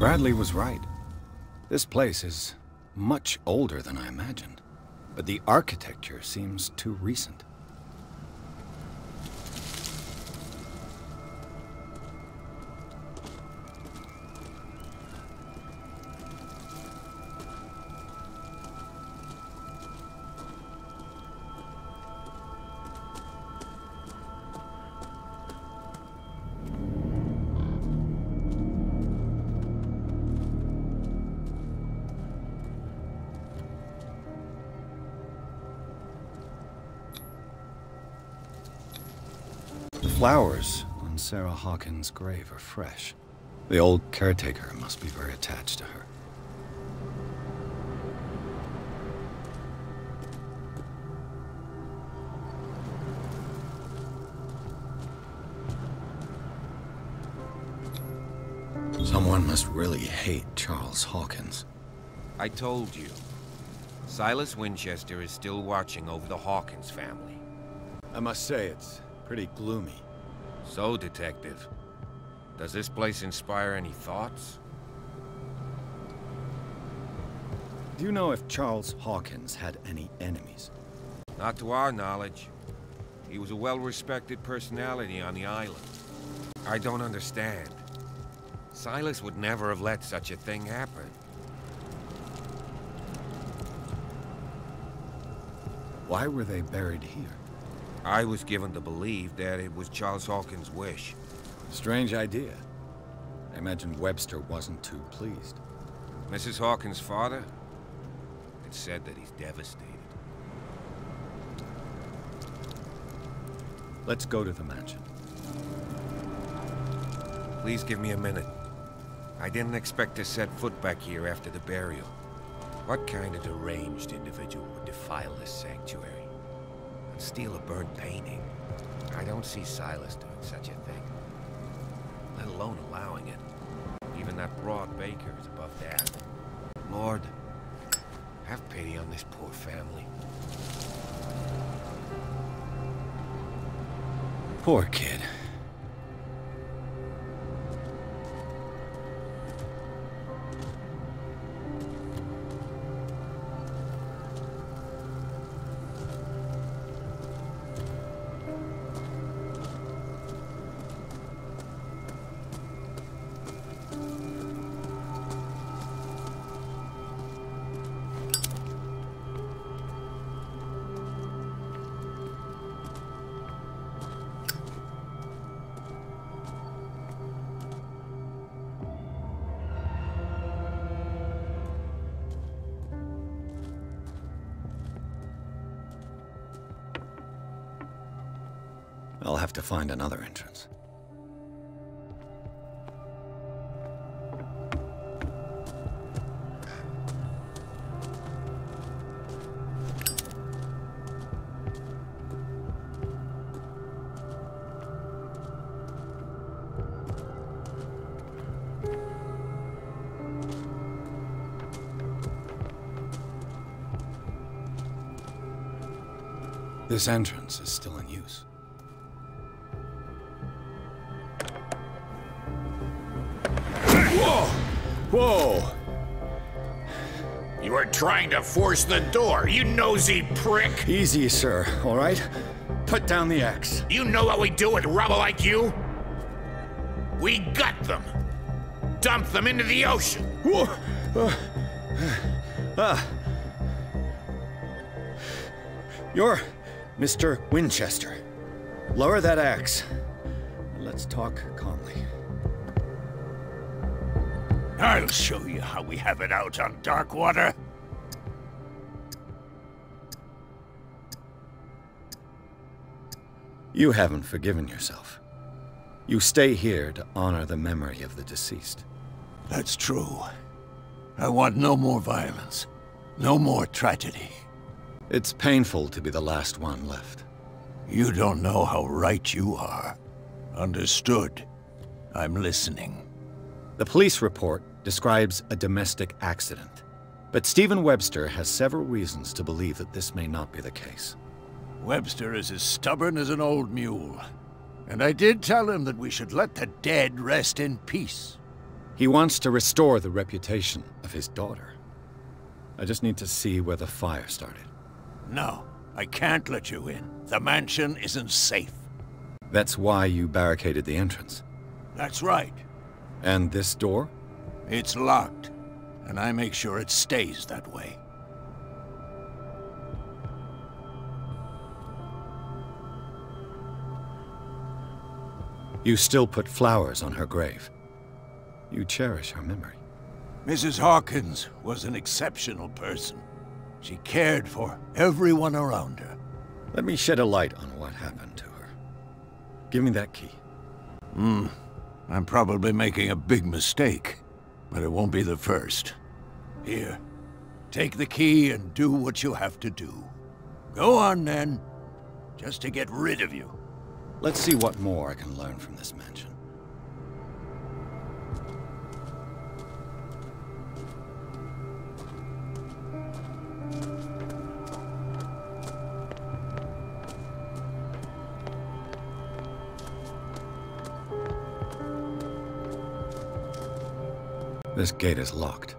Bradley was right. This place is much older than I imagined, but the architecture seems too recent. The flowers on Sarah Hawkins' grave are fresh. The old caretaker must be very attached to her. Someone must really hate Charles Hawkins. I told you. Silas Winchester is still watching over the Hawkins family. I must say, it's pretty gloomy. So, Detective, does this place inspire any thoughts? Do you know if Charles Hawkins had any enemies? Not to our knowledge. He was a well-respected personality on the island. I don't understand. Silas would never have let such a thing happen. Why were they buried here? I was given to believe that it was Charles Hawkins' wish. Strange idea. I imagine Webster wasn't too pleased. Mrs. Hawkins' father? It's said that he's devastated. Let's go to the mansion. Please give me a minute. I didn't expect to set foot back here after the burial. What kind of deranged individual would defile this sanctuary? And steal a burnt painting? I don't see Silas doing such a thing. Let alone allowing it. Even that broad baker is above that. Lord, have pity on this poor family. Poor kid. I'll have to find another entrance. This entrance is still in use. Whoa! Whoa! You are trying to force the door, you nosy prick! Easy, sir, all right? Put down the axe. You know what we do with rubble like you? We gut them. Dump them into the ocean. Whoa! You're Mr. Winchester. Lower that axe. Let's talk calmly. I'll show you how we have it out on Darkwater. You haven't forgiven yourself. You stay here to honor the memory of the deceased. That's true. I want no more violence. No more tragedy. It's painful to be the last one left. You don't know how right you are. Understood. I'm listening. The police report describes a domestic accident, but Stephen Webster has several reasons to believe that this may not be the case. Webster is as stubborn as an old mule. And I did tell him that we should let the dead rest in peace. He wants to restore the reputation of his daughter. I just need to see where the fire started. No, I can't let you in. The mansion isn't safe. That's why you barricaded the entrance. That's right. And this door? It's locked, and I make sure it stays that way. You still put flowers on her grave. You cherish her memory. Mrs. Hawkins was an exceptional person. She cared for everyone around her. Let me shed a light on what happened to her. Give me that key. I'm probably making a big mistake, but it won't be the first. Here, take the key and do what you have to do. Go on, then. Just to get rid of you. Let's see what more I can learn from this mansion. This gate is locked.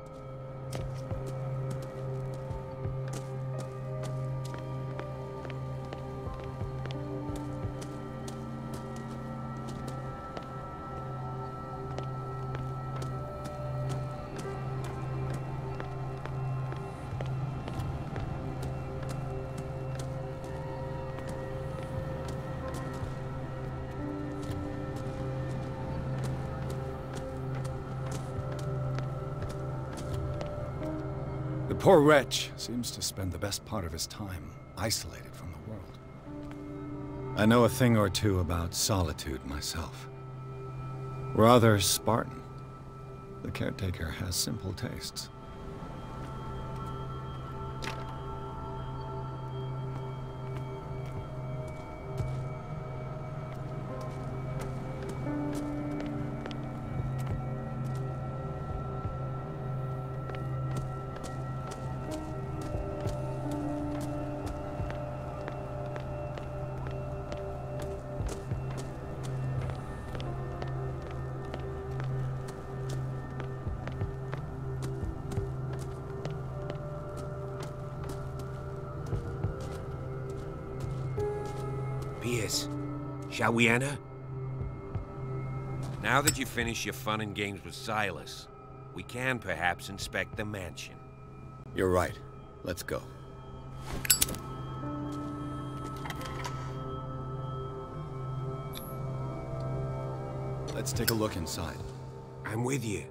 The poor wretch seems to spend the best part of his time isolated from the world. I know a thing or two about solitude myself. Rather Spartan. The caretaker has simple tastes. Pierce, shall we enter? Now that you finish your fun and games with Silas, we can perhaps inspect the mansion. You're right. Let's go. Let's take a look inside. I'm with you.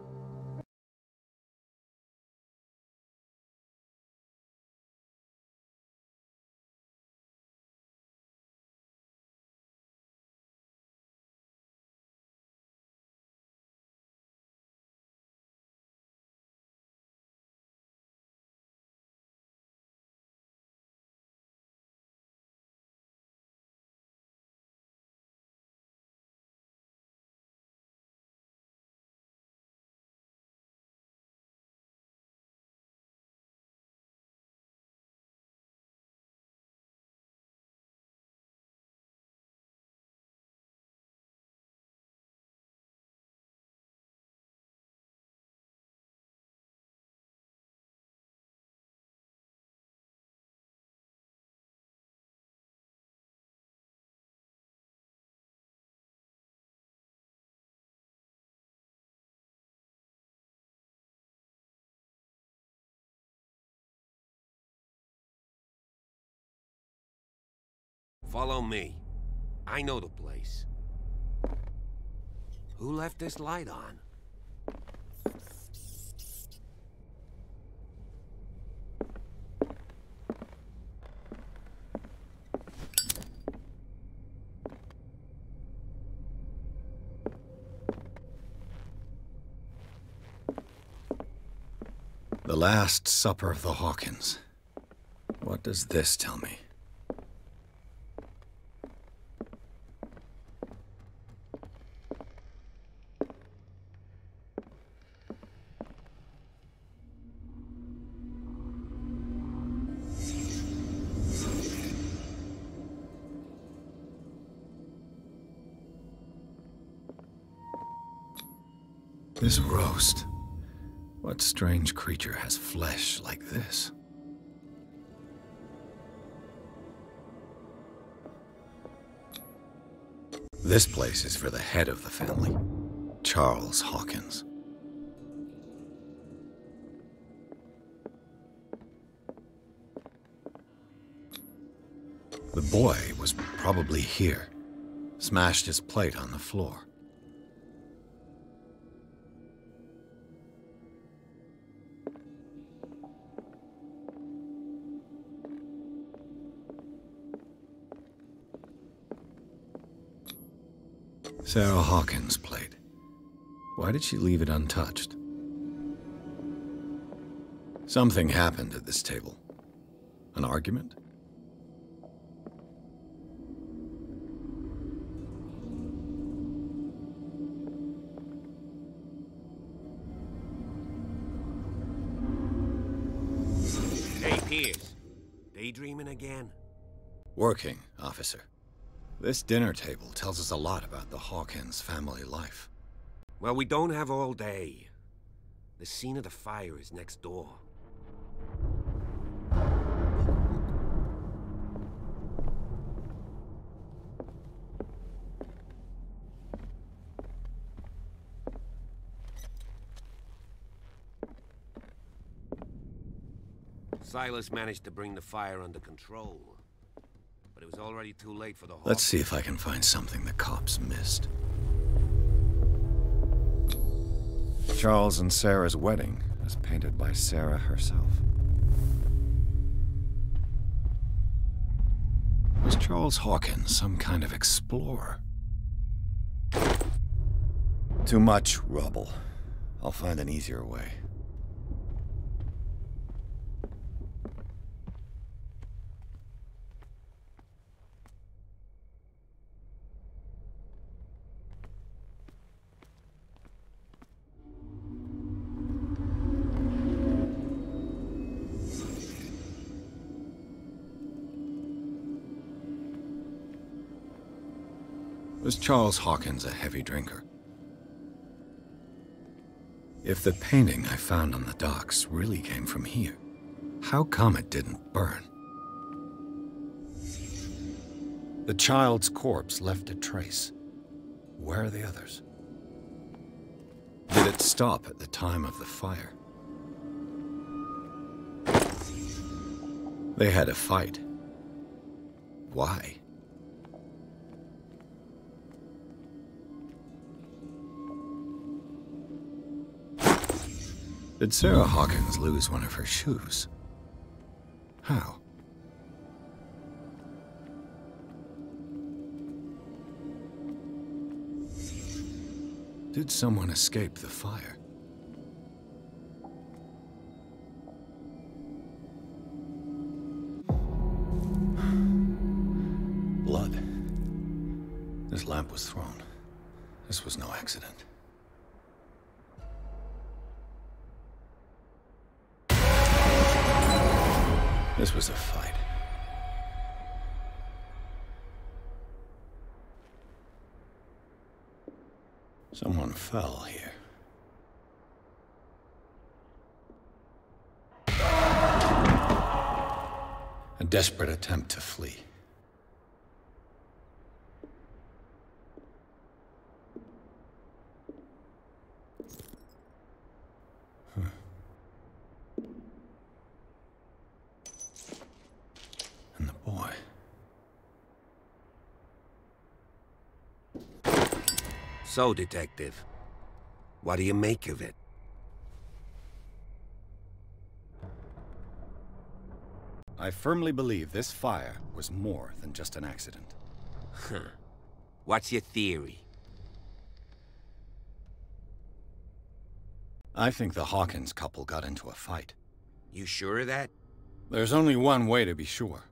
Follow me. I know the place. Who left this light on? The Last Supper of the Hawkins. What does this tell me? This roast. What strange creature has flesh like this? This place is for the head of the family, Charles Hawkins. The boy was probably here, smashed his plate on the floor. Sarah Hawkins' plate. Why did she leave it untouched? Something happened at this table. An argument? Hey, Pierce. Daydreaming again? Working, officer. This dinner table tells us a lot about the Hawkins family life. Well, we don't have all day. The scene of the fire is next door. Silas managed to bring the fire under control. But it was already too late for the Hawkins. Let's see if I can find something the cops missed. Charles and Sarah's wedding, as painted by Sarah herself. Was Charles Hawkins some kind of explorer? Too much rubble. I'll find an easier way. Was Charles Hawkins a heavy drinker? If the painting I found on the docks really came from here, how come it didn't burn? The child's corpse left a trace. Where are the others? Did it stop at the time of the fire? They had a fight. Why? Did Sarah Hawkins lose one of her shoes? How? Did someone escape the fire? Blood. This lamp was thrown. This was no accident. This was a fight. Someone fell here. A desperate attempt to flee. And the boy. So, Detective, what do you make of it? I firmly believe this fire was more than just an accident. Huh. What's your theory? I think the Hawkins couple got into a fight. You sure of that? There's only one way to be sure.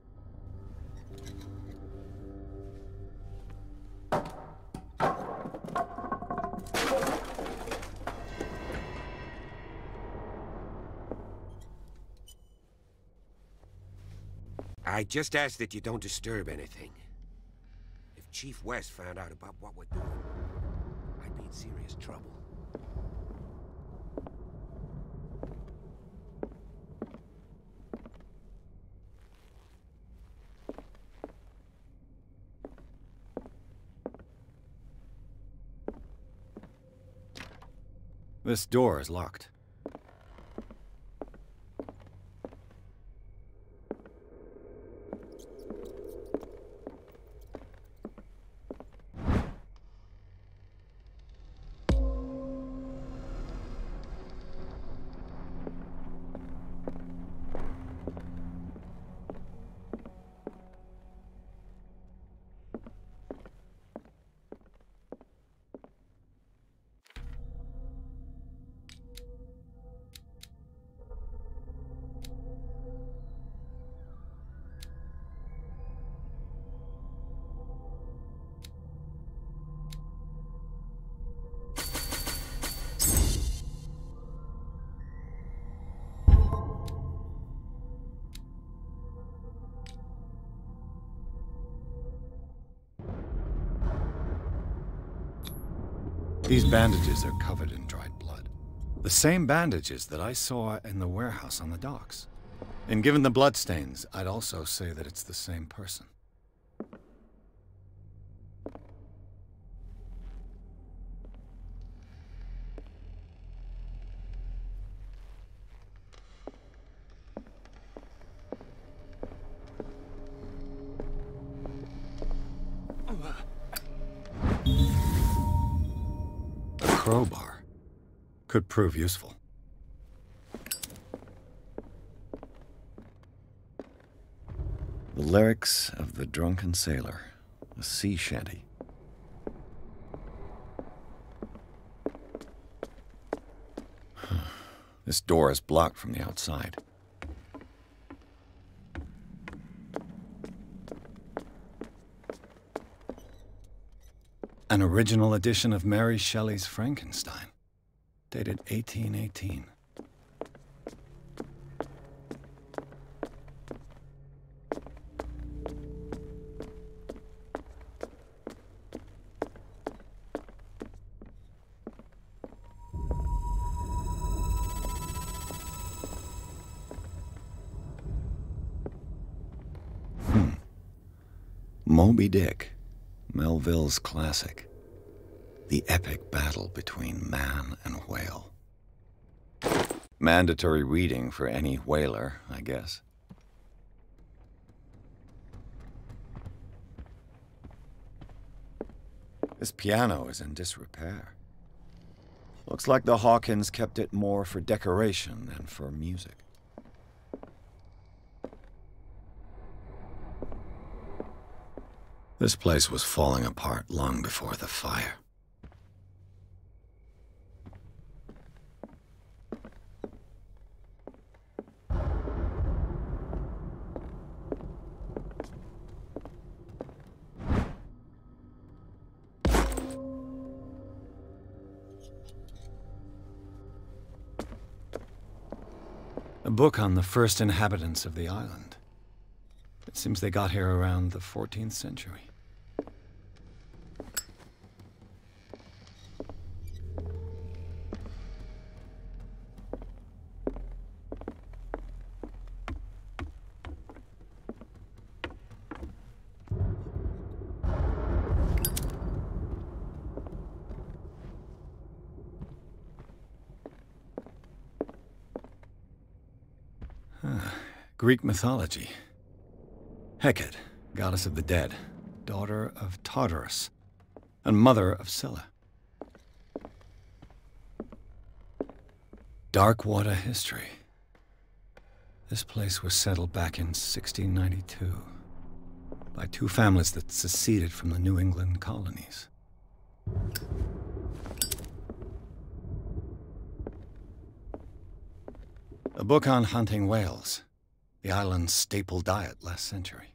I just ask that you don't disturb anything. If Chief West found out about what we're doing, I'd be in serious trouble. This door is locked. These bandages are covered in dried blood. The same bandages that I saw in the warehouse on the docks. And given the bloodstains, I'd also say that it's the same person. Crowbar could prove useful. The lyrics of the drunken sailor, a sea shanty. This door is blocked from the outside. An original edition of Mary Shelley's Frankenstein, dated 1818. Moby Dick, Melville's classic. The epic battle between man and whale. Mandatory reading for any whaler, I guess. This piano is in disrepair. Looks like the Hawkins kept it more for decoration than for music. This place was falling apart long before the fire. A book on the first inhabitants of the island. It seems they got here around the 14th century. Greek mythology. Hecate, goddess of the dead, daughter of Tartarus, and mother of Scylla. Darkwater history. This place was settled back in 1692 by two families that seceded from the New England colonies. A book on hunting whales. The island's staple diet last century.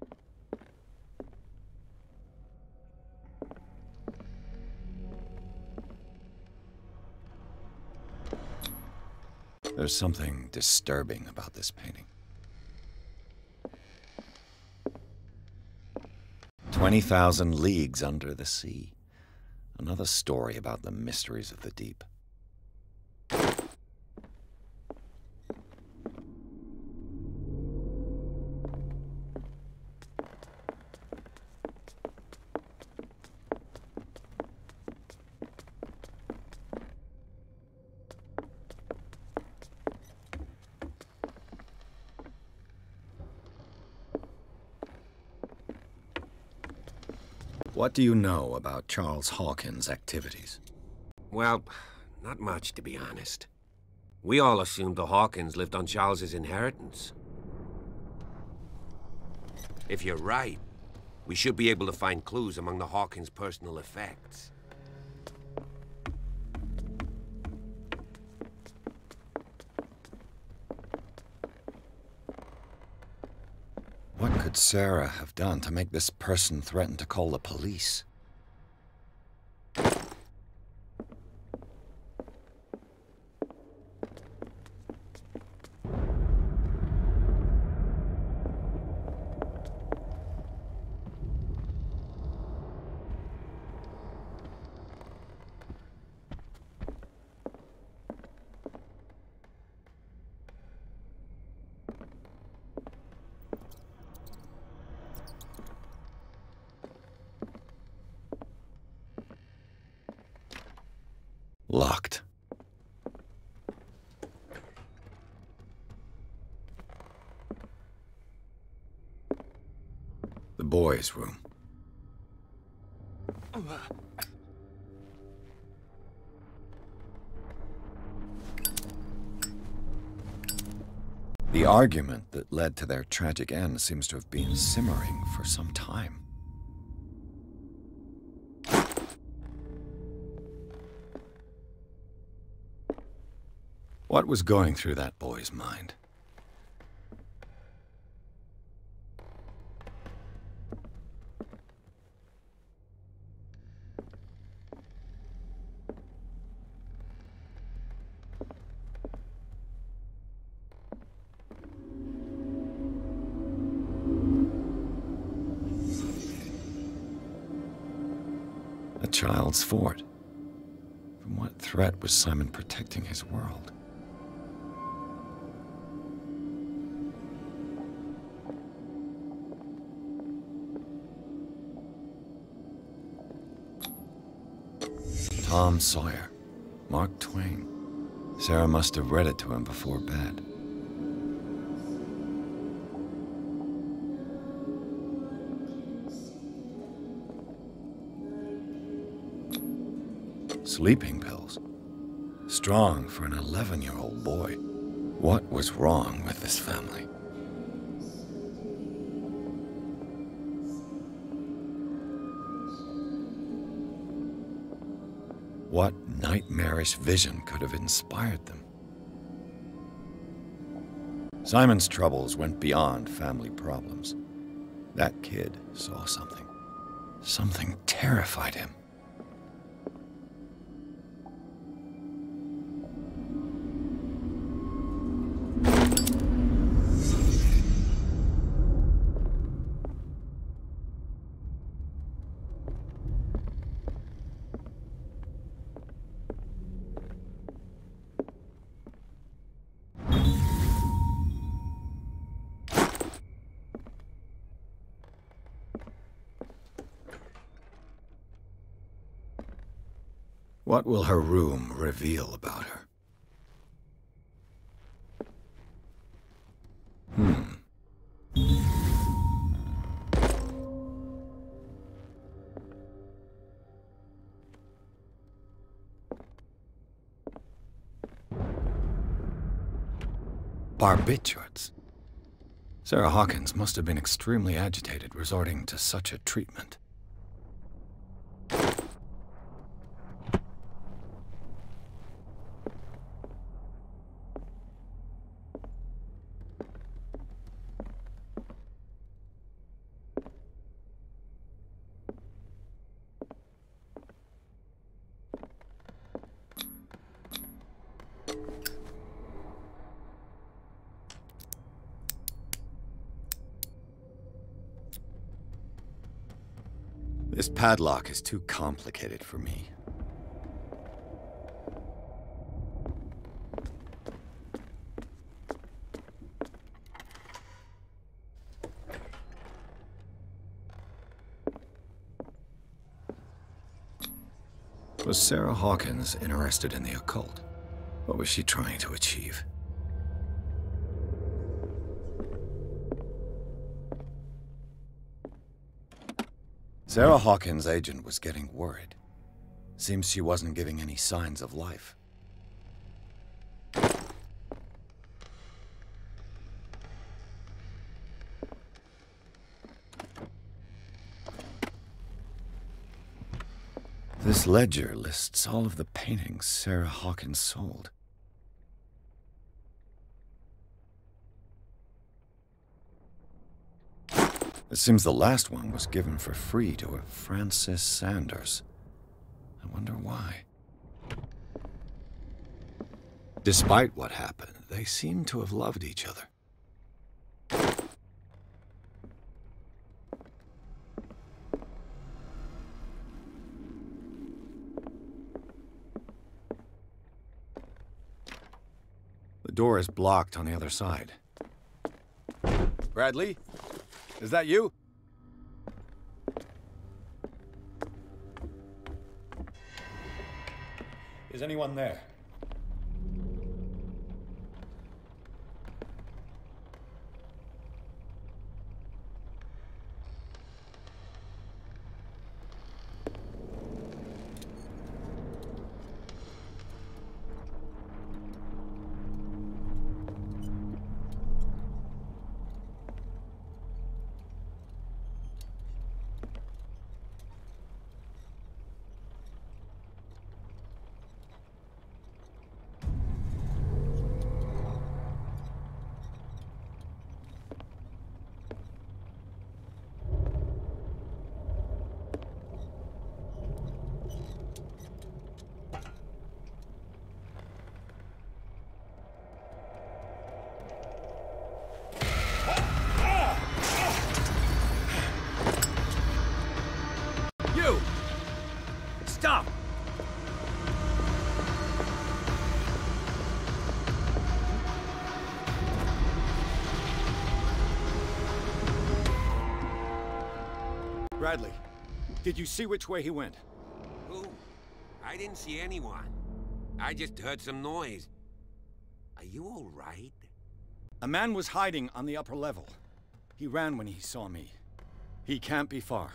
There's something disturbing about this painting. 20,000 leagues under the sea. Another story about the mysteries of the deep. What do you know about Charles Hawkins' activities? Well, not much, to be honest. We all assumed the Hawkins lived on Charles's inheritance. If you're right, we should be able to find clues among the Hawkins' personal effects. What could Sarah have done to make this person threaten to call the police? Locked. The boys' room. The argument that led to their tragic end seems to have been simmering for some time. What was going through that boy's mind? A child's fort. From what threat was Simon protecting his world? Tom Sawyer, Mark Twain. Sarah must have read it to him before bed. Sleeping pills. Strong for an 11-year-old boy. What was wrong with this family? What nightmarish vision could have inspired them? Simon's troubles went beyond family problems. That kid saw something. Something terrified him. What will her room reveal about her? Barbiturates. Sarah Hawkins must have been extremely agitated resorting to such a treatment. This padlock is too complicated for me. Was Sarah Hawkins interested in the occult? What was she trying to achieve? Sarah Hawkins' agent was getting worried. Seems she wasn't giving any signs of life. This ledger lists all of the paintings Sarah Hawkins sold. It seems the last one was given for free to a Francis Sanders. I wonder why. Despite what happened, they seem to have loved each other. The door is blocked on the other side. Bradley? Is that you? Is anyone there? Stop! Bradley, did you see which way he went? Who? I didn't see anyone. I just heard some noise. Are you all right? A man was hiding on the upper level. He ran when he saw me. He can't be far.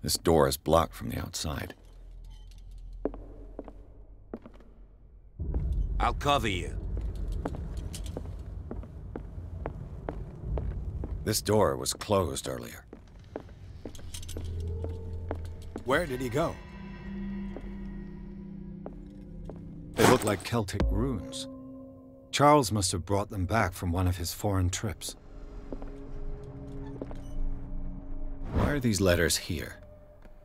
This door is blocked from the outside. I'll cover you. This door was closed earlier. Where did he go? They look like Celtic runes. Charles must have brought them back from one of his foreign trips. Why are these letters here,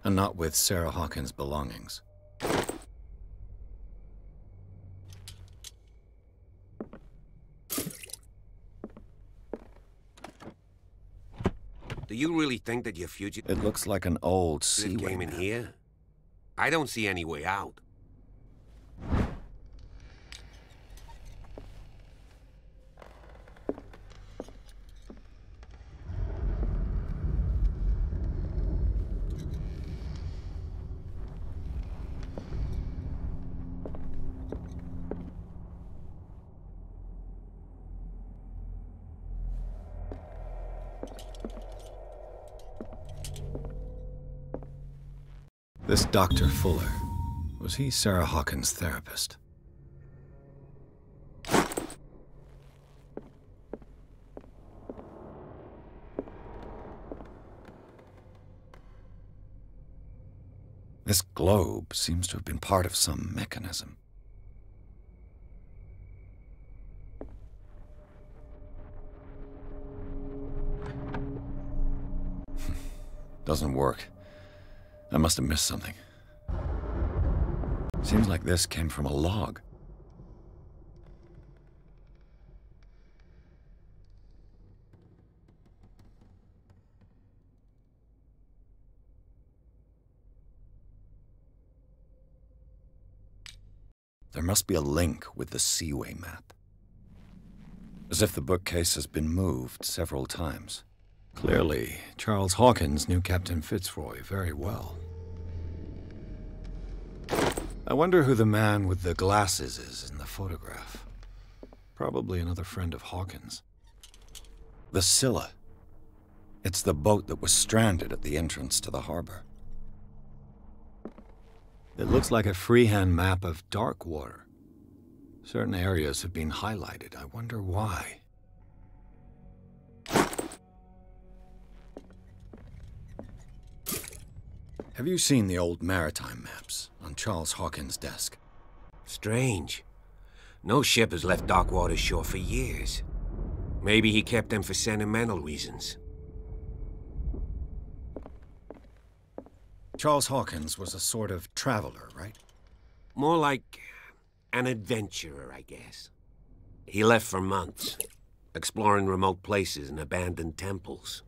and not with Sarah Hawkins' belongings? Do you really think that your future... It looks like an old This seaway game in map. here? I don't see any way out. This Dr. Fuller, was he Sarah Hawkins' therapist? This globe seems to have been part of some mechanism. Doesn't work. I must have missed something. Seems like this came from a log. There must be a link with the Seaway map. As if the bookcase has been moved several times. Clearly, Charles Hawkins knew Captain Fitzroy very well. I wonder who the man with the glasses is in the photograph. Probably another friend of Hawkins. The Scylla. It's the boat that was stranded at the entrance to the harbor. It looks like a freehand map of dark water. Certain areas have been highlighted. I wonder why. Have you seen the old maritime maps on Charles Hawkins' desk? Strange. No ship has left Darkwater shore for years. Maybe he kept them for sentimental reasons. Charles Hawkins was a sort of traveler, right? More like an adventurer, I guess. He left for months, exploring remote places and abandoned temples.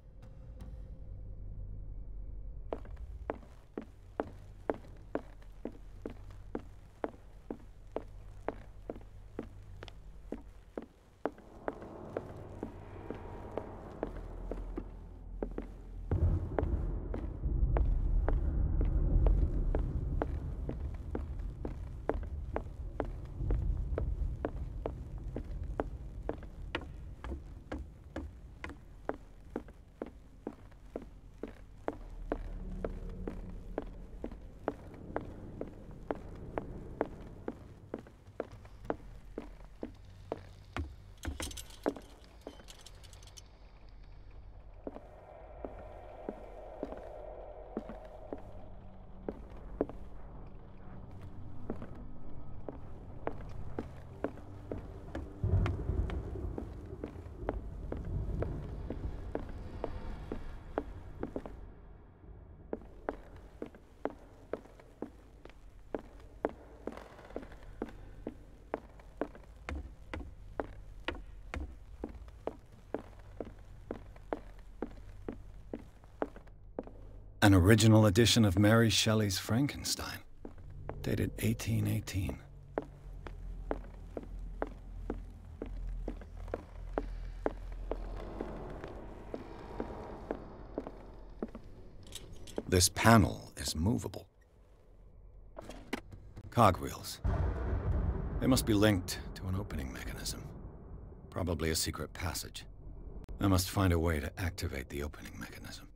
An original edition of Mary Shelley's Frankenstein, dated 1818. This panel is movable. Cogwheels. They must be linked to an opening mechanism. Probably a secret passage. I must find a way to activate the opening mechanism.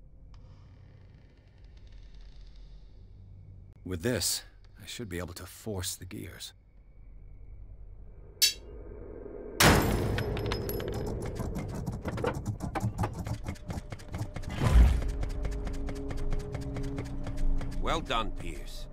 With this, I should be able to force the gears. Well done, Pierce.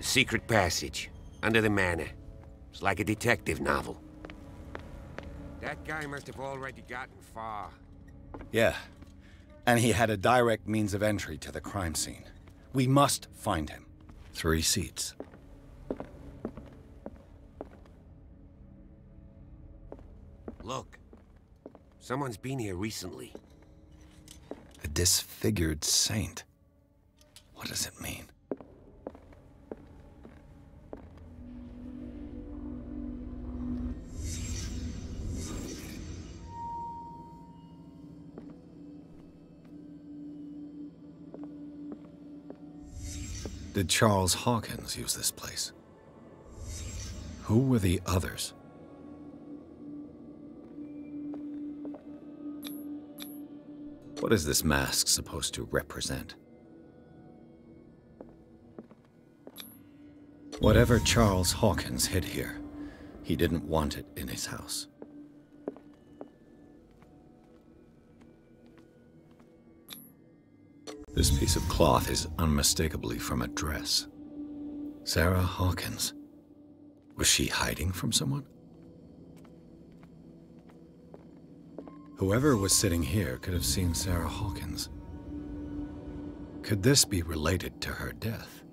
Secret passage, under the manor. It's like a detective novel. That guy must have already gotten far. Yeah, and he had a direct means of entry to the crime scene. We must find him. 3 seats. Look, someone's been here recently. A disfigured saint. What does it mean? Did Charles Hawkins use this place? Who were the others? What is this mask supposed to represent? Whatever Charles Hawkins hid here, he didn't want it in his house. This piece of cloth is unmistakably from a dress. Sarah Hawkins. Was she hiding from someone? Whoever was sitting here could have seen Sarah Hawkins. Could this be related to her death?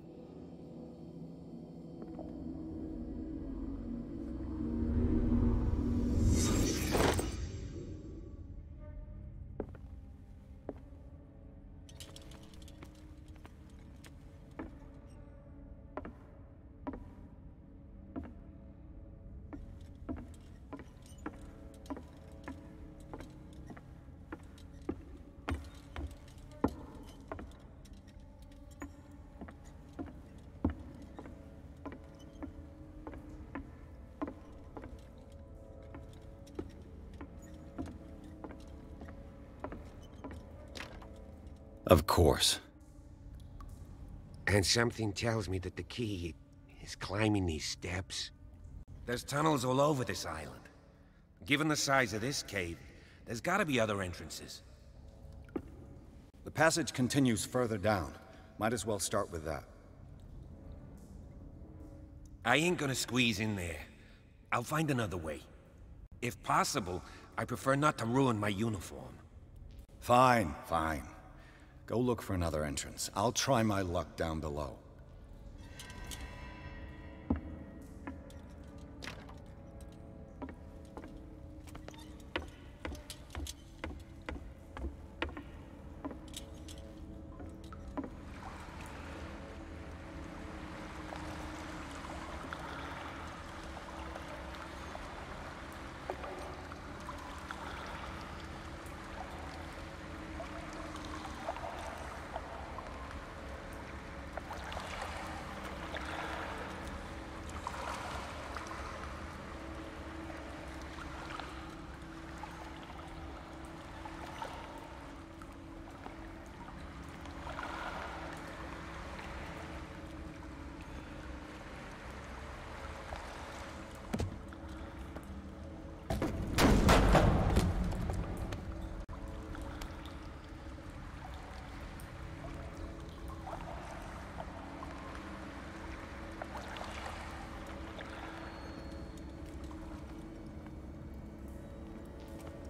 Of course. And something tells me that the key is climbing these steps. There's tunnels all over this island. Given the size of this cave, there's gotta be other entrances. The passage continues further down. Might as well start with that. I ain't gonna squeeze in there. I'll find another way. If possible, I prefer not to ruin my uniform. Fine, fine. Go look for another entrance. I'll try my luck down below.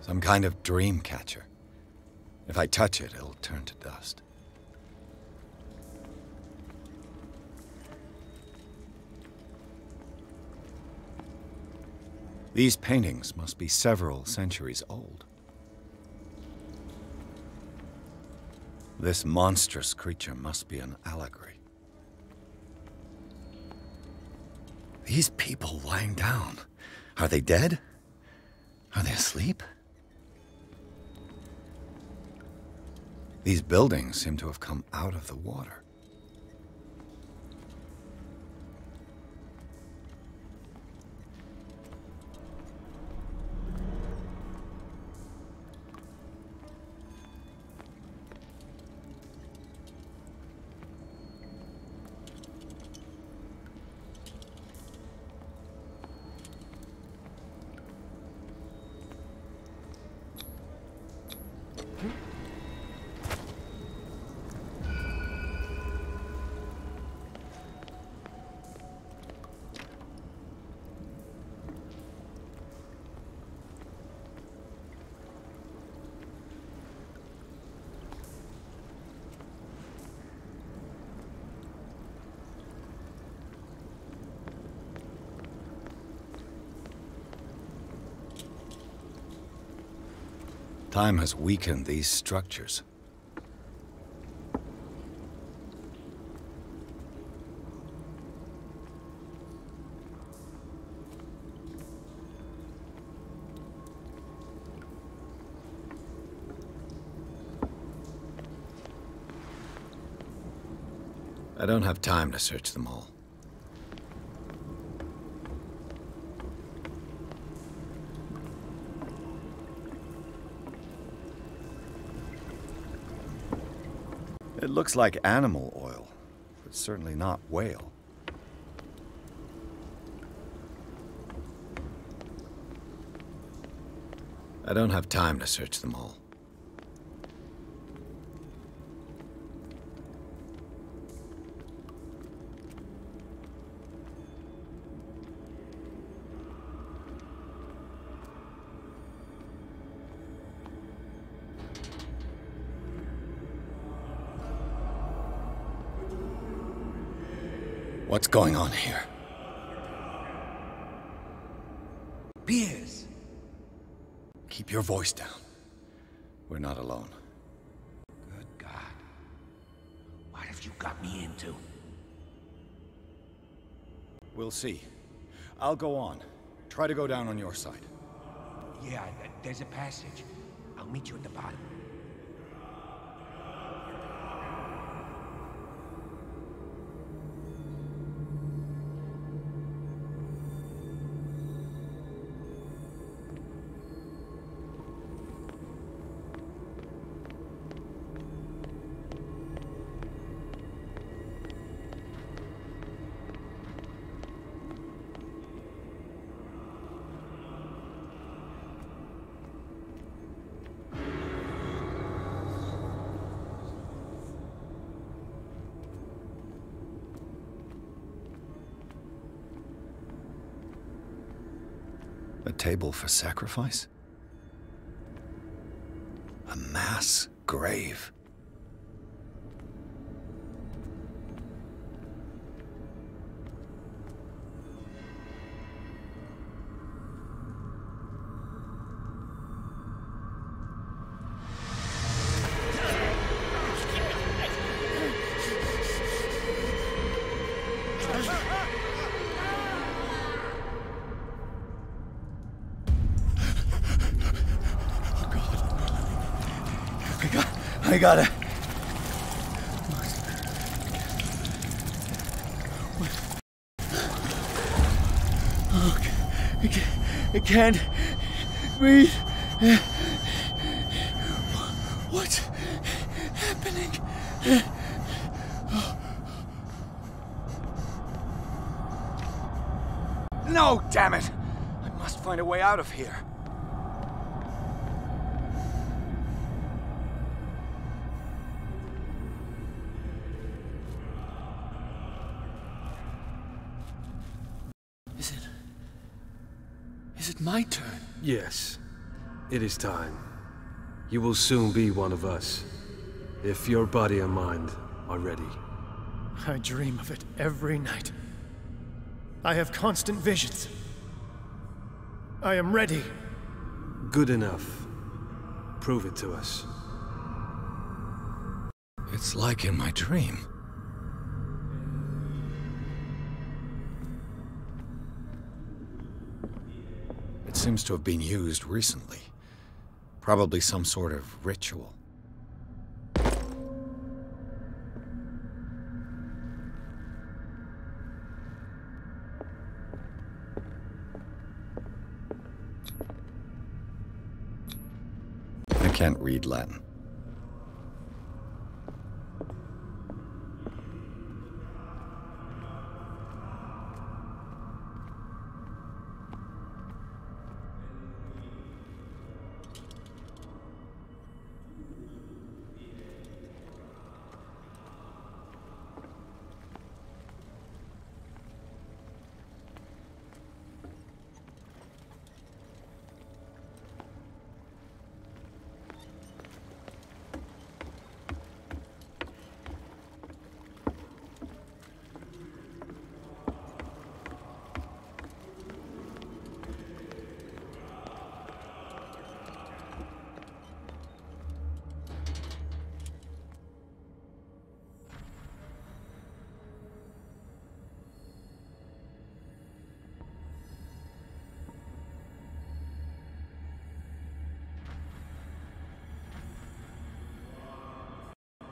Some kind of dream catcher. If I touch it, it'll turn to dust. These paintings must be several centuries old. This monstrous creature must be an allegory. These people lying down, are they dead? Are they asleep? These buildings seem to have come out of the water. Time has weakened these structures. I don't have time to search them all. looks like animal oil, but certainly not whale. I don't have time to search them all. What's going on here? Piers! Keep your voice down. We're not alone. Good God. What have you got me into? We'll see. I'll go on. Try to go down on your side. Yeah, there's a passage. I'll meet you at the bottom. A table for sacrifice? A mass grave? I gotta... I can't breathe. What's happening? No, damn it! I must find a way out of here. Is it my turn? Yes. It is time. You will soon be one of us, if your body and mind are ready. I dream of it every night. I have constant visions. I am ready. Good enough. Prove it to us. It's like in my dream. It seems to have been used recently. Probably some sort of ritual. I can't read Latin.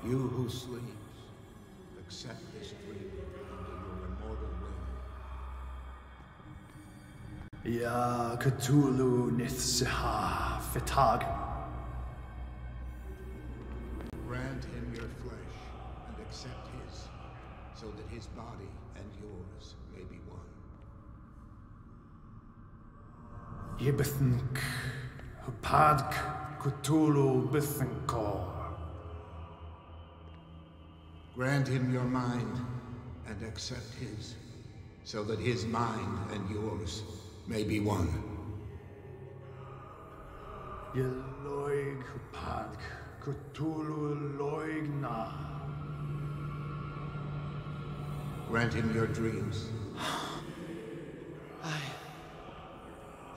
You who sleeps, accept this dream under your immortal will. Ya Cthulhu Nithsiha Fitag. Grant him your flesh, accept his, so that his body and yours may be one. Ibithink, Hupadk, Cthulhu Bithinkor. Grant him your mind and accept his, so that his mind and yours may be one. Yeloig Hupadk, Cthulhu Loigna. Grant him your dreams.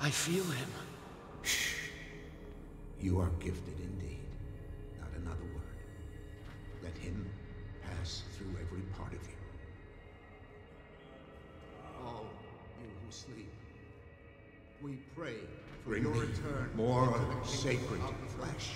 I feel him. Shh. You are gifted indeed. Not another word. Let him pass through every part of you. All you who sleep, we pray for Bring your me return more into the sacred flesh.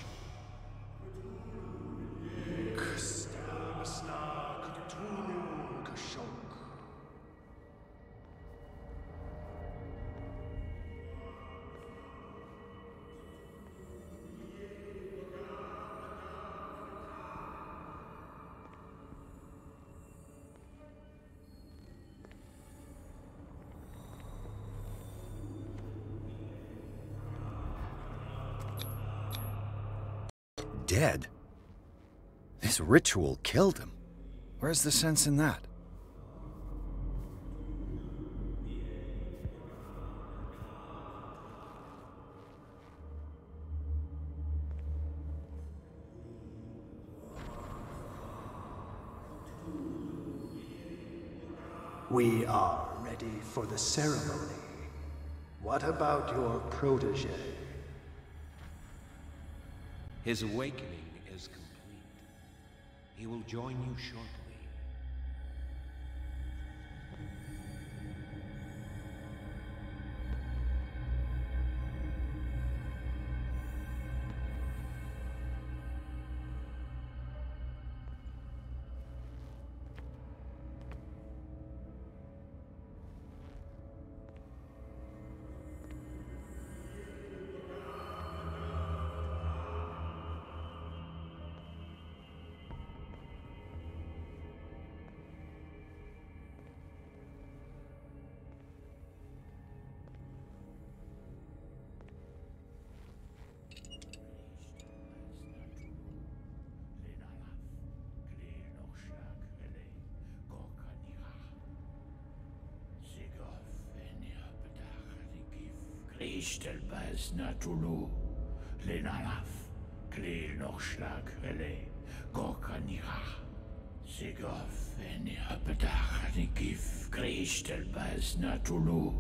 Dead? This ritual killed him. Where's the sense in that? We are ready for the ceremony. What about your protege? His awakening is complete. He will join you shortly. Ishtelbaz natulu, lenalaf, klil nochschlag rele, gorkanira, Sigov en apetach nikif, Ishtelbaz natulu,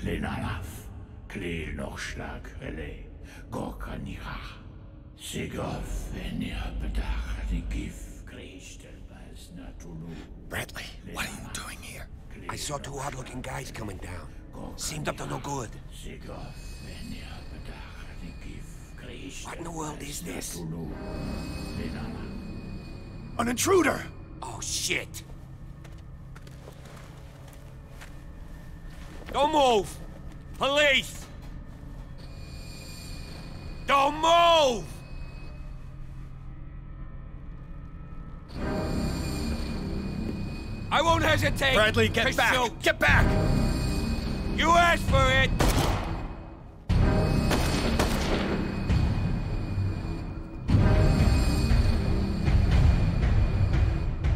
lenalaf, klil nochschlag rele, gorkanira, Sigov en apetach nikif, Ishtelbaz natulu. Bradley, what are you doing here? I saw two odd-looking guys coming down. Seemed up to no good. What in the world is this? An intruder! Oh, shit! Don't move! Police! Don't move! I won't hesitate! Bradley, get back! Shoot. Get back! You asked for it!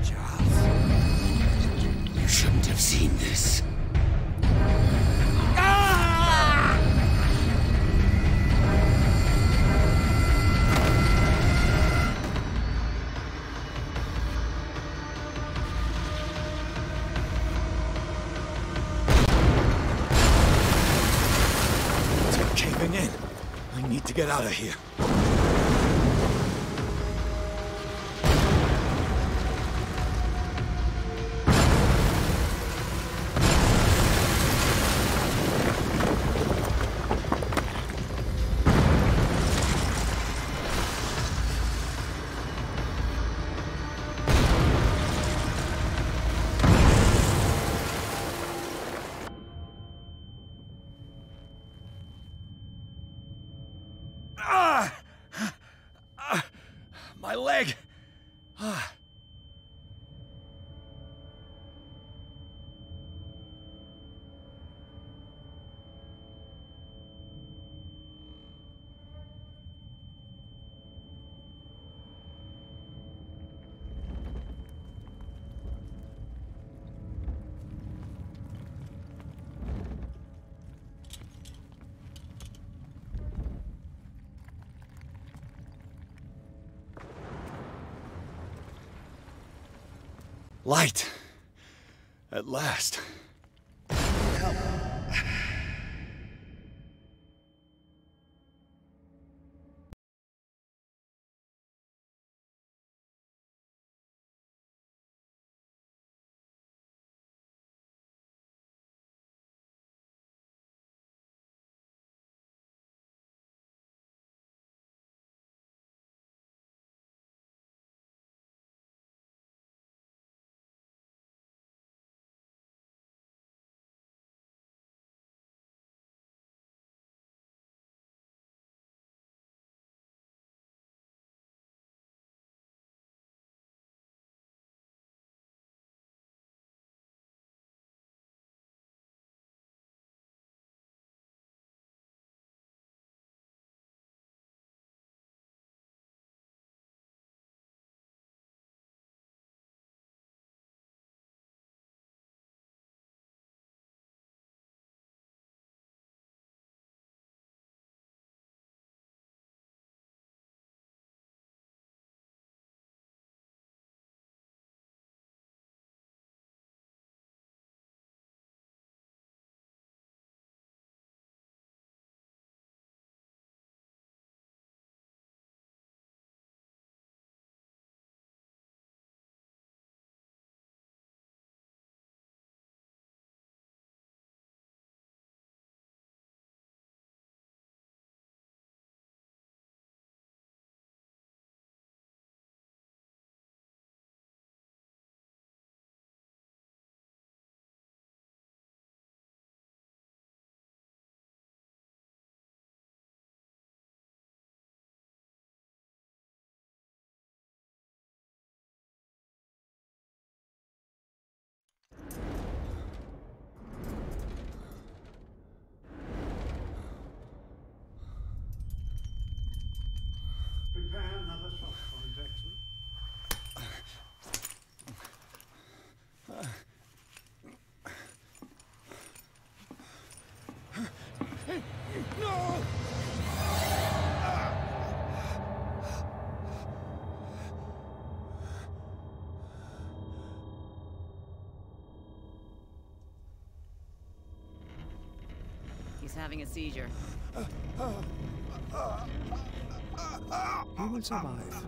Charles, you shouldn't have seen this. Ah! Caving in. I need to get out of here. My leg! Light. At last. Help. Prepare another shot for injection. No! He's having a seizure. He will survive.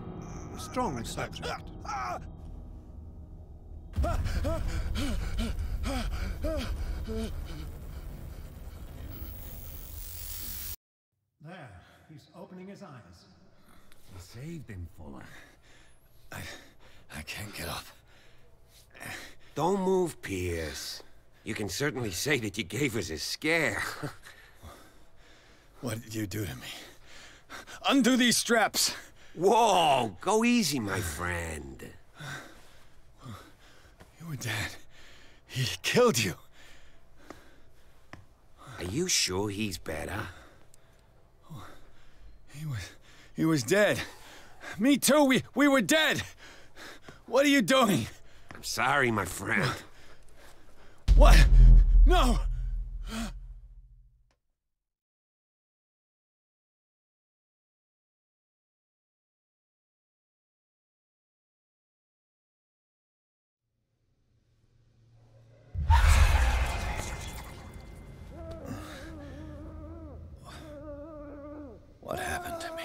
A strong subject. There, he's opening his eyes. You saved him, Fuller. I can't get up. Don't move, Pierce. You can certainly say that you gave us a scare. What did you do to me? Undo these straps! Whoa! Go easy, my friend. You were dead. He killed you. Are you sure he's better? He was dead. Me too, we were dead! What are you doing? I'm sorry, my friend. What? No! What happened to me?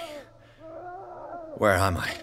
Where am I?